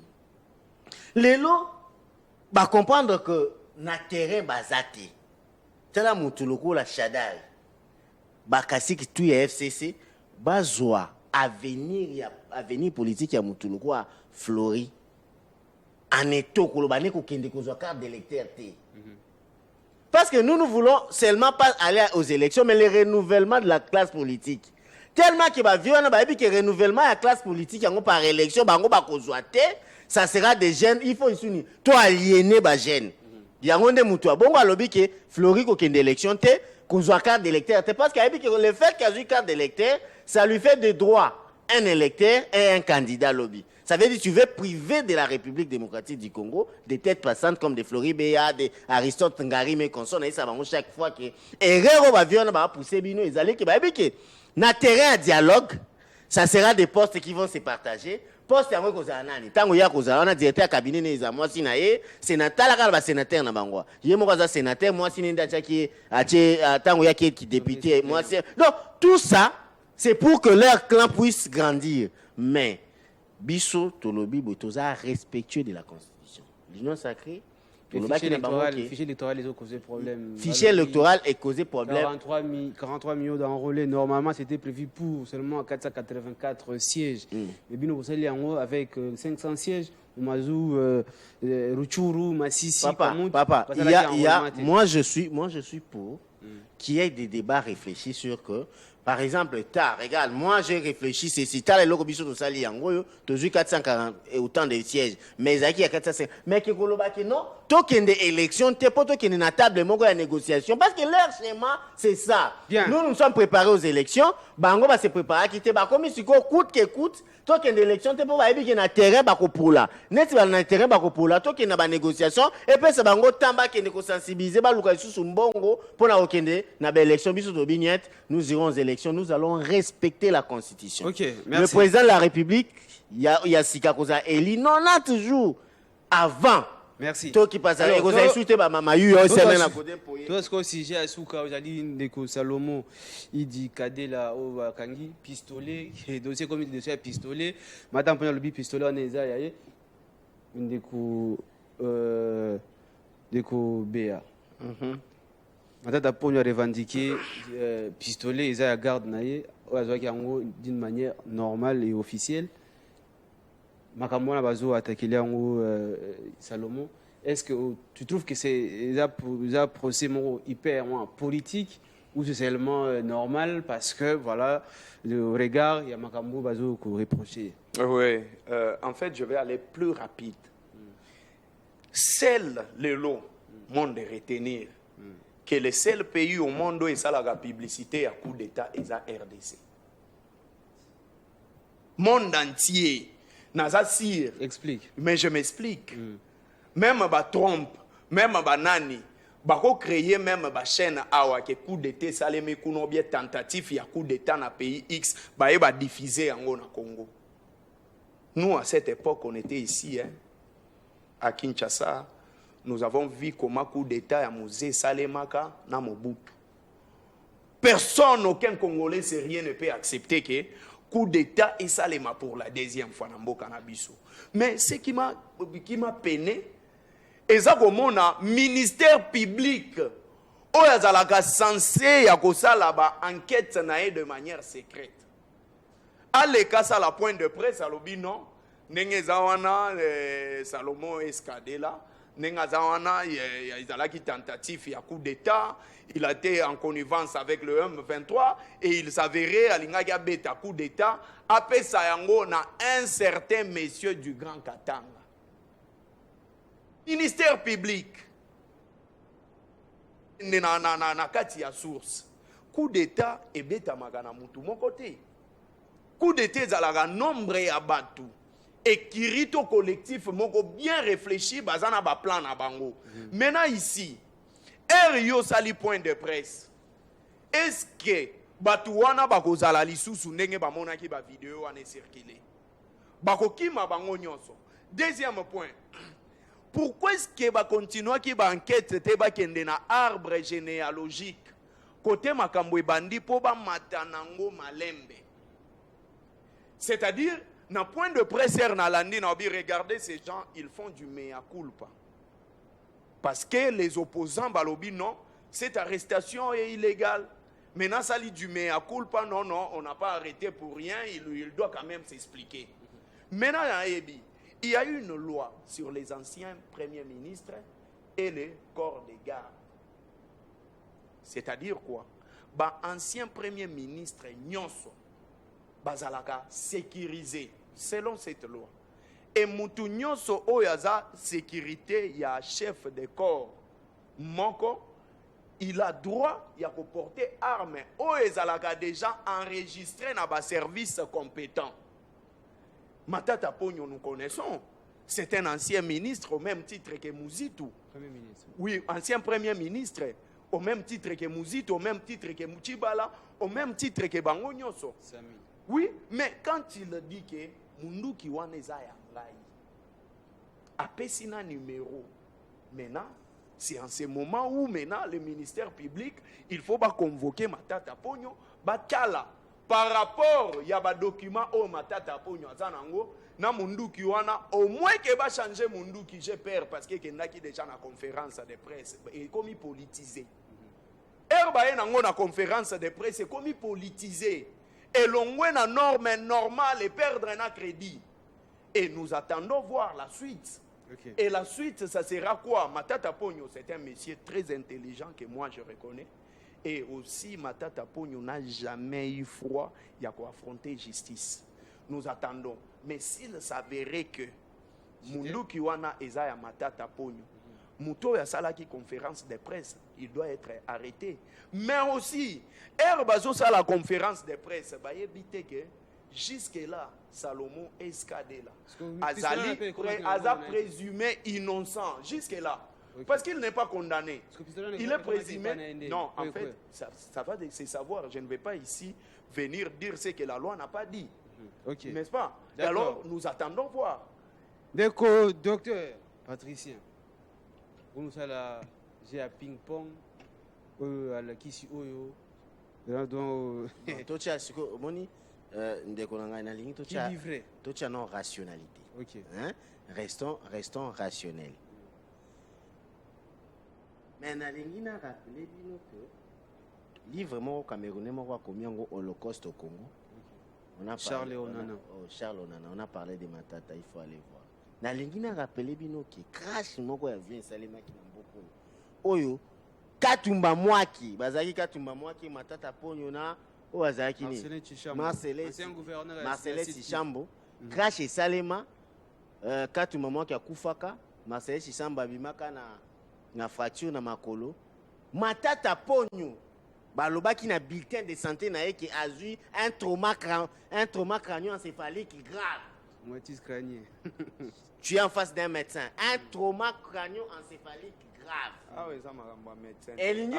lelo ba comprendre que na terrain bazati tala mutu lokola Shadal bakasiki tu ya FCC bazwa avenir politique ya mutu lokola Flori en éto kolobane ko kende ko zwa carte d'électeur te. Parce que nous voulons seulement pas aller aux élections, mais le renouvellement de la classe politique. Tellement que bah vieux que renouvellement de la classe politique par élection, ça sera des jeunes. Il faut ici toi aliéner bah jeunes. Il y a un des moutons. Bon bah lobby que Flori ko kende élection te, ko zwa carte d'électeur. Parce que le fait qu'il y a une carte d'électeur, ça lui fait de droit un électeur et un candidat lobby. Ça veut dire que tu veux priver de la République démocratique du Congo des têtes passantes comme des Floribéa, des Aristote Ngari, mais qu'on sonne ça chaque fois que Herrero va venir va pousser bino ils allaient que na terrain à dialogue, ça sera des postes qui vont se partager. Poste à moi kozana nani tango ya kozana na directeur cabinet neza moi sina ye sénateur la kala sénateur na bangwa ye mo kaza sénateur moi sina nda chaki ache tango ya qui député moi c'est donc tout ça c'est pour que leur clan puisse grandir mais biso tolobi botoza respectueux de la constitution l'union sacrée le fichier électoral est causé problème. Fichier électoral est causé problème. 43 millions d'enrôlés. Normalement, c'était prévu pour seulement 484 sièges. Et bien, vous allez en haut avec 500 sièges. Mazou, Ruchuru, Massissi, Papa, moi je suis pour qu'il y ait des débats réfléchis sur que, par exemple, regarde, moi j'ai réfléchi, c'est si t'as les locaux bisous de Sali en gros, tu joues 440 et autant de sièges, mais il y a 450. Mais que non, token des élections, t'es pas token une table, mon gars, la négociation, parce que leur schéma, c'est ça. Bien. Nous sommes préparés aux élections, Bango va se préparer à quitter, comme il coûte que coûte, token d'élection, t'es pas qu'il y a un terrain, pour là. Net, il y a un terrain, pour là, token a négociation, et puis c'est Bango, tamba qui est sensibilisé, Balouka sous Mbongo, pour la okende, na belle élection, bisous de Bignette, nous irons aux élections, nous allons respecter la Constitution. Okay, merci. Le président de la République, il y a Sika Koza Eli, non, là, toujours, avant. Merci. Toi qui passe à la Koza, insulté par Mama Yu, toi, ce qu'on sujet à Souka, aujourd'hui, Ndeko Salomo, il dit Kadela au Kangi, pistolet, dossier comme il dit pistolet, madame Pona Lobi, pistolet, on est là, Ndeko Béa. Madame Pona a revendiqué pistolet, ils ont la garde naïe, d'une manière normale et officielle. Makamona Bazo a attaqué Salomon. Est-ce que tu trouves que c'est un procès hyper politique ou c'est seulement normal parce que voilà le regard il y a Makambo Bazo qui reproché? Oui, en fait je vais aller plus rapide. Seul le lot monde de retenir que le seul pays au monde où il y a la publicité à coup d'État est la RDC. Monde entier. Explique. Mais je m'explique. Même Trump, même Nani, bako créer même chaîne awa que coup d'état salé kuno bien tentative ya coup d'état na pays X ba diffuser en Congo. Nous à cette époque on était ici à Kinshasa, nous avons vu comment coup d'état ya Mosé Salemaka na Mobutu. Personne, aucun Congolais sérieux ne peut accepter que coup d'état et Salema pour la deuxième fois dans Mboka na biso. Mais ce qui m'a peiné, c'est que mon ministère public, où est censé enquête de manière secrète. À l'écart, à la pointe de presse, à l'obi non, Nengezawana, Salomon Escadela, Nengezawana, il a qui tentative, il y a coup d'état. Il a été en connivence avec le M23 et il s'avérait à l'Ingaga Beta coup d'état. Après ça, on a un certain monsieur du Grand Katanga. Ministère public. Na kati ya source. coup d'état ebetamaka na mutu moko te. Coup d'état ezalaka nombre ya batu ekirito collectif moko bien réfléchi bazana ba plan na bango. Maintenant ici yo sali point de presse. Est-ce que batu wana bakozala lisusu ndenge bamonaki ba vidéo wana circuler? Bakokima bango nyonso. Deuxième point. Pourquoi est-ce que va continuer qui va enquête te ba kende na arbre généalogique côté makambo bandi po ba matanango malembe? C'est-à-dire na point de presse na landi na obi regardez ces gens, ils font du mea culpa. Parce que les opposants balobi non, cette arrestation est illégale. Maintenant ça lit du mea culpa, non on n'a pas arrêté pour rien, il doit quand même s'expliquer. Maintenant il y a une loi sur les anciens premiers ministres et les corps de garde. C'est-à-dire quoi? Ba ancien premier ministre nyonso bazalaka sécurisé selon cette loi. Et mutu nyonso oyaza sécurité ya chef de corps moko, il a droit ya ko porter arme oyezalaka déjà enregistré na ba service compétent. Matata Ponyo, nous connaissons. C'est un ancien ministre au même titre que Mouzitou. Premier ministre. Oui, ancien premier ministre. Au même titre que Mouzitou, au même titre que Mouchibala, au même titre que Bango Nyoso. Oui, mais quand il dit que Mundu Kiwane Zaya Ngai, a Pessina numéro, maintenant, c'est en ce moment où maintenant le ministère public, il faut pas convoquer Matata Ponyo, Bakala. Par rapport, il y a des documents au Matata Ponyo Azanango, na Munduki wana, au moins que va changer Munduki, j'ai peur parce que y a déjà na conférence de presse, et comme il politisé. Herbaye nango na conférence de presse, c'est comme il politisé. Et l'on na norme normale et perdre un crédit. Et nous attendons voir la suite. Okay. Et la suite, ça sera quoi? Matata Ponyo, c'est un monsieur très intelligent que moi je reconnais. Et aussi, Matata Ponyo n'a jamais eu froid, il y a quoi affronter justice. Nous attendons. Mais s'il s'avérait que Mundu Kiwana Ezaya Matata Ponyo, Mouto Yasalaki conférence de presse, il doit être arrêté. Mais aussi, Herbazo sa la conférence de presse, bah éviter que jusque-là, Salomon escadé là. Azali, Aza présumé innocent, jusque-là. Okay. Parce qu'il n'est pas condamné. Il est présumé. Non, en fait, ça va de se savoir. Je ne vais pas ici venir dire ce que la loi n'a pas dit. Okay. N'est-ce pas? Alors, nous attendons voir. D'accord, docteur Patricien. Vous nous allez j'ai un ping-pong. À la Kisi Oyo. Toi, tu as ce que Moni, tu as non rationalité. Okay. Hein? Restons rationnels. Mais nalingi na rappeler bino que livre moko camerounais moko akomi yango Holocauste au Congo. On a Charles Onana. Charles Onana, on a parlé de Matata, il faut aller voir. Nalingi na rappeler bino que crash moko ya vient salema ki na mboko. Oyo Katumba Mwaki, bazaki Katumba Mwaki Matata Ponyo na o azaki ni Marcelin Chichambo. Crash et Salema Katumba Mwaki akufaka, Marcelin Chichambo abimaka na fracture na makolo. Matata Ponyo balobaki na bulletin de santé na ye qui a eu un trauma crânio-encéphalique grave. Moitié crânien. Tu es en face d'un médecin. Un trauma crânio-encéphalique grave. Ah oui, ça m'a rendu médecin. Elingi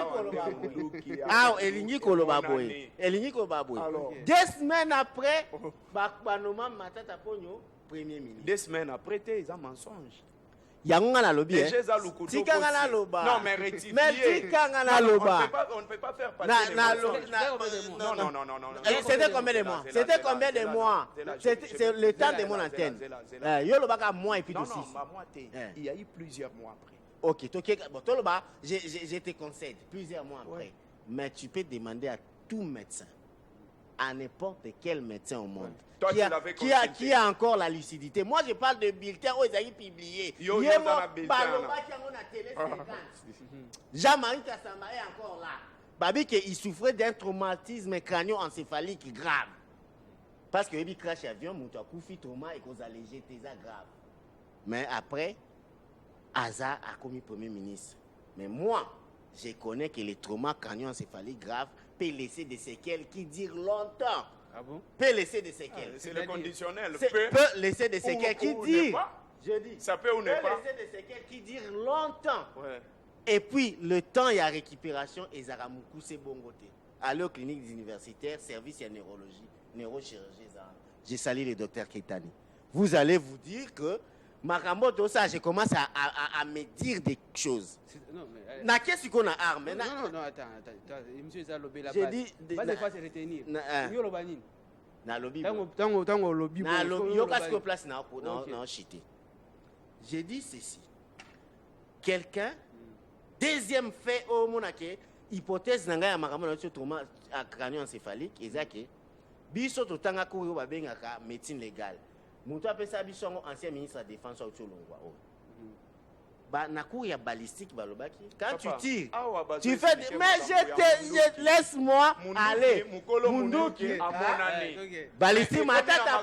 Kolobaboy. Elingi Kolobaboy. 2 semaines après, Bakbanoma Matata Ponyo, premier ministre. 2 semaines après, c'est un mensonge. Yangonga na lobi. Tikanga na loba. Non, mais rectifier. Mais tikanga na loba. On ne peut pas faire passer non. C'était combien de mois? C'était combien de mois? C'est le temps de mon antenne. Yo lobaka mois et puis de 6. Non, moi, il y a eu plusieurs mois après. Ok, bon, je te concède plusieurs mois après. Mais tu peux demander à tout médecin, à n'importe quel médecin au monde, qui a encore la lucidité. Moi, je parle de bulletins où ils ont publié. Jean-Marie Kassamba est encore là. Babi, il souffrait d'un traumatisme crânio-encéphalique grave. Parce que il crash avion, il a fait trauma et qu'il a allégé tes grave. Mais après, Aza a commis premier ministre. Mais moi, je connais que les traumas crânio-encéphaliques graves peut laisser des séquelles qui durent longtemps. Ah bon? Peut laisser des séquelles. C'est le conditionnel. Peut laisser des séquelles qui durent. Je dis. Ça peut ou n'est pas. Peut laisser des séquelles qui durent longtemps. Ouais. Et puis, le temps et la récupération, et Zaramuku, c'est bon côté. Aller aux cliniques universitaires, service et neurologie, neurochirurgie, j'ai sali le docteur Keitani. Vous allez vous dire que, Makamoto, ça, je commence à me dire des choses. Non, mais. Na qu'est-ce qu'on a arme? Non, attends. Monsieur Zalobé la J'ai base. dit. Base de fois, c'est retenir. Yo lo banine. Na lobby. Tango lobby. Na lobby. Yo qu'est-ce qu'on place na chité. J'ai dit ceci. Quelqu'un, deuxième fait au monake, hypothèse nanga ya makambo na trauma crânioencéphalique, ezake biso totanga ko yo babengaka médecine légale. Mutu apesa biso ngo ancien ministre de la défense au Tcholongwa. Ba na cour ya balistique balobaki. Quand tu tires, tu fais mais laisse-moi aller. Munduki balistique matata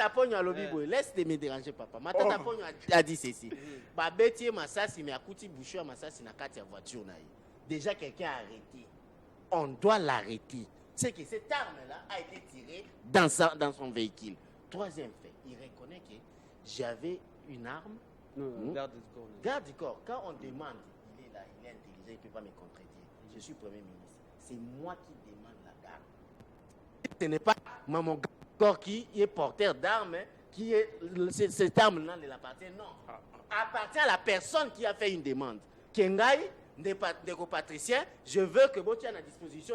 ponya lobi. Laisse de me déranger papa. Matata ponya a dit ceci. Ba betier masasi mais akuti bouchou masasi na kati ya voiture na ye. Déjà quelqu'un a arrêté. On doit l'arrêter. C'est que cette arme-là a été tirée dans son véhicule. Troisième fait, il reconnaît que j'avais une arme. Non, garde du corps. Garde du corps. Quand on demande, il est là, il est intelligent, il ne peut pas me contredire. Je suis Premier ministre. C'est moi qui demande la garde. Ce n'est pas mon corps qui est porteur d'armes, qui est cette arme-là ne l'appartient. Non. Appartient à la personne qui a fait une demande. Kengai, des patriciens, je veux que vous tienne à disposition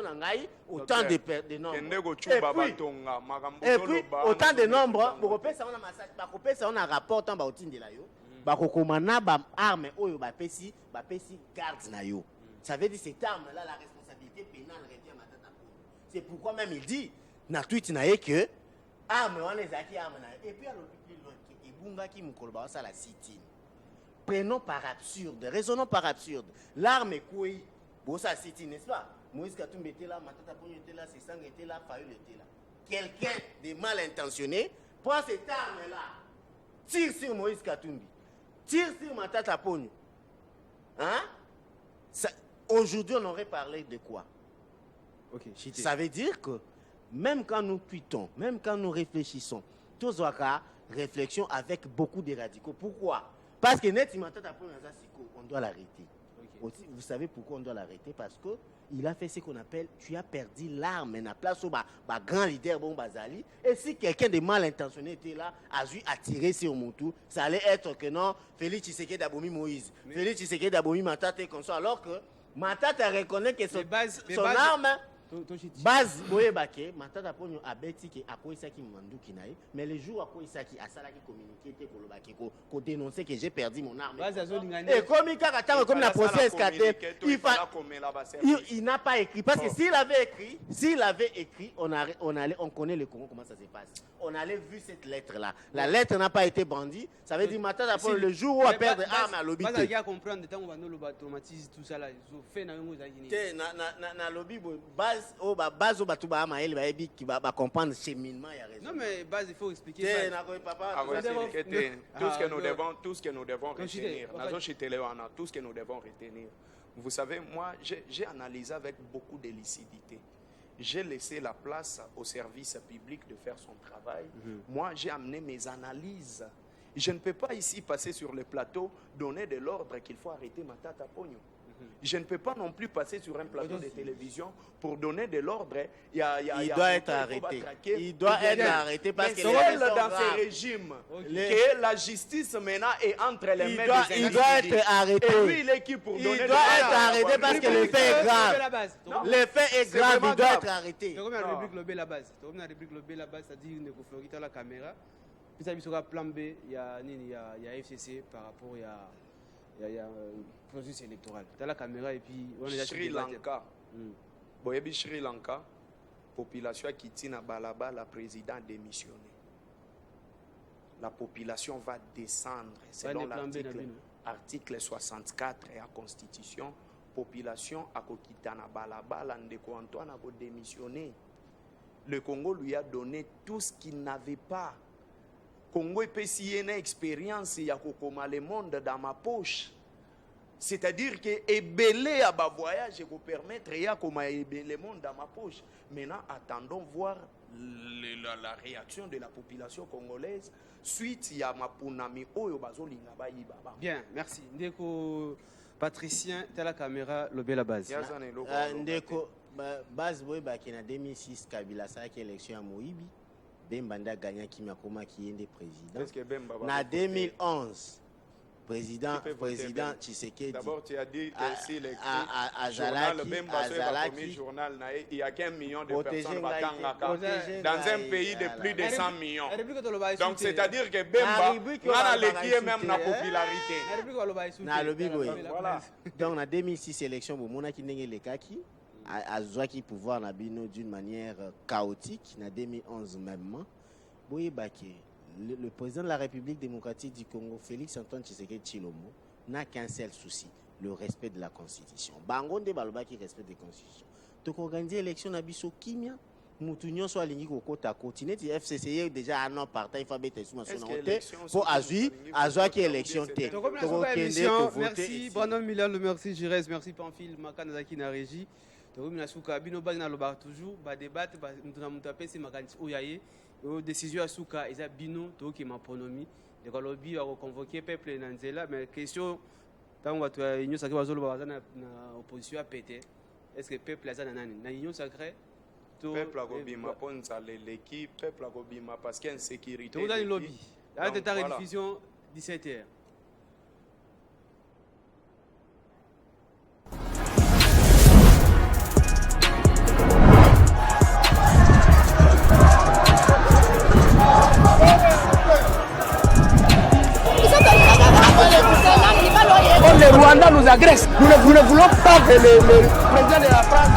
autant de nombres. Et puis, autant de nombres, on a un rapport tant de la yo. Bakokomana ba arme oyo ba pesi garde na yo. Ça veut dire cette arme là la responsabilité pénale revient à Matata. C'est pourquoi même il dit na tweet na ye que arme wana ezaki arme na et puis à l'hôpital loin que ebunga ki mukolo ba ça la sitine. Prenons par absurde, raisonnons par absurde. L'arme est quoi? Bon ça sitine, n'est-ce pas? Moïse Katumbi était là, Matata Ponyo était là, Sessang était là, Fayol était là. Quelqu'un de mal intentionné prend cette arme là, tire sur Moïse Katumbi. Tire sur Matata Ponyo. Hein? Aujourd'hui, on aurait parlé de quoi? Okay, ça veut dire que même quand nous tweetons, même quand nous réfléchissons, tous réflexion avec beaucoup de radicaux. Pourquoi? Parce que on doit l'arrêter. Okay. Vous savez pourquoi on doit l'arrêter? Parce que il a fait ce qu'on appelle, tu as perdu l'arme na place au grand leader bon Bazali. Et si quelqu'un de mal intentionné était là, a tiré sur Moutou, ça allait être que non, Félix Tshisekedi d'Abomi Moïse, Félix Tshisekedi d'Abomi Matata et comme ça, alors que Matata reconnaît que son arme base boyebake Matata Ponyo abeti ki akoisaki manduki nae, mais le jour akoisaki asalaki communiqué te kolobaki ko dénoncer que j'ai perdu mon arme. Et comme kaka comme la procès kate, il n'a pas écrit parce que s'il avait écrit, on connaît le Congo comment ça se passe. On allait vu cette lettre là. La lettre n'a pas été bandie, ça veut dire Matata Ponyo le jour où a perdu arme à lobby. Parce qu'il y a comprendre tant on va nous le traumatise tout ça là, ils ont fait na lobby base au batuba amael ba ebi qui va comprendre cheminement il y a raison. Non mais base il faut expliquer tout ce que nous devons retenir. Tout ce que nous devons retenir. Vous savez, moi j'ai analysé avec beaucoup de lucidité. J'ai laissé la place au service public de faire son travail. Moi j'ai amené mes analyses. Je ne peux pas ici passer sur le plateau donner de l'ordre qu'il faut arrêter Matata Ponyo. Je ne peux pas non plus passer sur un plateau de télévision pour donner de l'ordre. Il doit être arrêté. Il doit être arrêté parce que c'est dans ce régime que la justice maintenant est entre les mains des individus. Il doit être arrêté. Et lui, il est qui pour donner il doit être arrêté parce que le fait est grave. Le fait est grave, il doit être arrêté. Comme la rubrique lobé la base. Comme la rubrique lobé la base, c'est-à-dire ne florita la caméra. Puis ça sera plan B, il y a FCC par rapport il y a un processus électoral. Tu as la caméra et puis on est Sri Lanka. Sri Lanka, population qui tient à Balaba, la président démissionné. La population va descendre selon l'article 64 et la Constitution. Population à Kokitana Balaba, l'Andeko Antoine a démissionné. Le Congo lui a donné tout ce qu'il n'avait pas. Congo est une expérience, il y a le monde dans ma poche. C'est-à-dire que ébélé à bas voyage et vous permettre ya comme ébélé monde dans ma poche. Maintenant, attendons voir la réaction de la population congolaise suite à ma punami oyo bazolinga bayiba. Bien, merci. Ndeko Patricien, t'as la caméra, le bel la base. Ndeko base boy ba en 2006 Kabila sa qui élection à Moïbi. Bembanda gagna qui m'a qui est président. Na 2011 président Tshisekedi. D'abord, tu as dit que si les journal Bemba c'est le premier journal, il y a 15 millions de personnes dans un pays de plus de 100 millions. Donc, c'est-à-dire que Bemba qui est même la popularité. Donc, en 2006 élection, on a les kaki a qui pouvoir d'une manière chaotique. En 2011 même, le président de la République démocratique du Congo, Félix Antoine Tshisekedi Tshilombo, n'a qu'un seul souci, le respect de la Constitution. Bangonde Baloba qui respecte la Constitution. Donc, organiser l'élection na biso kimia, Moutounion soit aligné au côté à côté. Le FCC déjà un an par temps, il faut mettre sous son côté pour Azua qui élection. Merci, Brandon Miller, merci, Jires, merci, Pamphile, Makanazaki na régie. Donc, Bino Bagna le bar toujours, débat, nous avons tapé ces mécanismes Oyaye. Décision à Souka, ils ont bino, tout qui m'a pronomi. Donc, le lobby a convoqué le peuple Nanzela, mais question, tant que tu as une sacrée opposition à péter, est-ce que le peuple a une union sacrée? Le peuple a gobima pour l'équipe, le peuple a gobima parce qu'il y a une sécurité. Tout dans le lobby. Là, tu as une rediffusion 17h. Le Rwanda nous agresse. Nous ne voulons pas que le président de la France